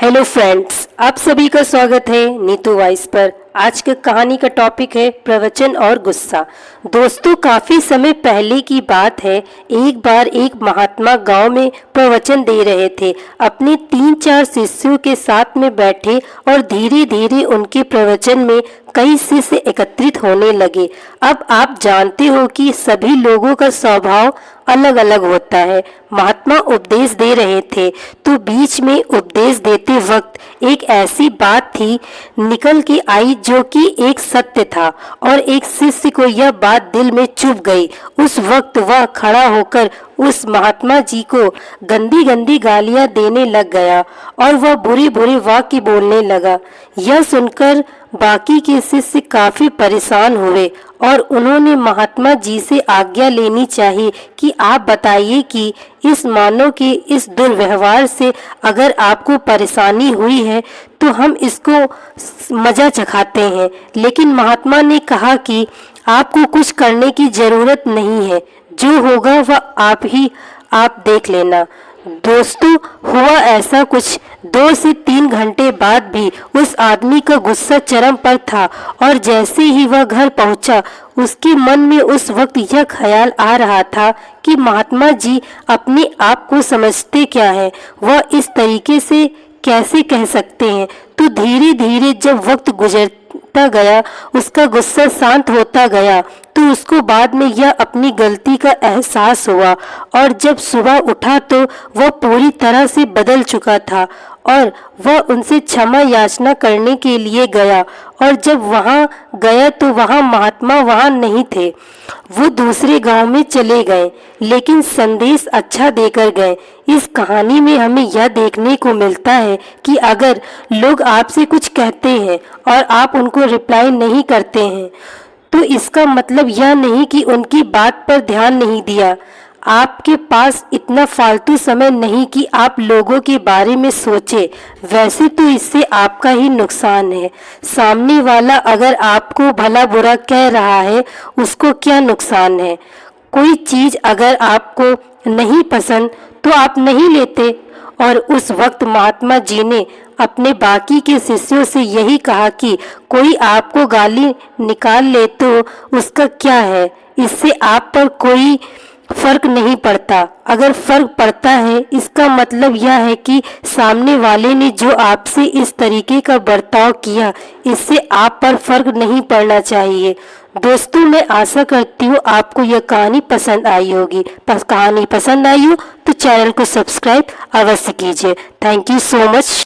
Hello friends, आप सभी का स्वागत है नीतू वॉइस पर। आज के कहानी का टॉपिक है प्रवचन और गुस्सा। दोस्तों, काफी समय पहले की बात है। एक बार एक महात्मा गांव में प्रवचन दे रहे थे। अपने 3-4 शिष्यों के साथ में बैठे और धीरे धीरे उनके प्रवचन में कई शिष्य एकत्रित होने लगे। अब आप जानते हो कि सभी लोगों का स्वभाव अलग अलग होता है। महात्मा उपदेश दे रहे थे तो बीच में उपदेश देते वक्त एक ऐसी बात थी निकल के आई जो कि एक सत्य था, और एक शिष्य को यह बात दिल में चुभ गई। उस वक्त वह खड़ा होकर उस महात्मा जी को गंदी गंदी गालियां देने लग गया और वह बुरे बुरे वाक्य बोलने लगा। यह सुनकर बाकी के शिष्य काफी परेशान हुए और उन्होंने महात्मा जी से आज्ञा लेनी चाहिए कि आप बताइए कि इस मानव के इस दुर्व्यवहार से अगर आपको परेशानी हुई है तो हम इसको मजा चखाते हैं। लेकिन महात्मा ने कहा कि आपको कुछ करने की जरूरत नहीं है, जो होगा वह आप देख लेना। दोस्तों, हुआ ऐसा कुछ 2 से 3 घंटे बाद भी उस आदमी का गुस्सा चरम पर था, और जैसे ही वह घर पहुंचा उसके मन में उस वक्त यह ख्याल आ रहा था कि महात्मा जी अपने आप को समझते क्या है, वह इस तरीके से कैसे कह सकते हैं। तो धीरे धीरे जब वक्त गुजरता गया, उसका गुस्सा शांत होता गया, तो उसको बाद में यह अपनी गलती का एहसास हुआ, और जब सुबह उठा तो वह पूरी तरह से बदल चुका था और वह उनसे क्षमा याचना करने के लिए गया। और जब वहां गया तो वहां महात्मा वहां नहीं थे, वो दूसरे गांव में चले गए, लेकिन संदेश अच्छा देकर गए। इस कहानी में हमें यह देखने को मिलता है कि अगर लोग आपसे कुछ कहते हैं और आप उनको रिप्लाई नहीं करते हैं तो इसका मतलब यह नहीं कि उनकी बात पर ध्यान नहीं दिया। आपके पास इतना फालतू समय नहीं कि आप लोगों के बारे में सोचे। वैसे तो इससे आपका ही नुकसान है। सामने वाला अगर आपको भला बुरा कह रहा है, उसको क्या नुकसान है। कोई चीज अगर आपको नहीं पसंद तो आप नहीं लेते। और उस वक्त महात्मा जी ने अपने बाकी के शिष्यों से यही कहा कि कोई आपको गाली निकाल ले तो उसका क्या है, इससे आप पर कोई फर्क नहीं पड़ता। अगर फर्क पड़ता है, इसका मतलब यह है कि सामने वाले ने जो आपसे इस तरीके का बर्ताव किया, इससे आप पर फर्क नहीं पड़ना चाहिए। दोस्तों, मैं आशा करती हूँ आपको यह कहानी पसंद आई होगी। कहानी पसंद आई हो तो चैनल को सब्सक्राइब अवश्य कीजिए। Thank you so much.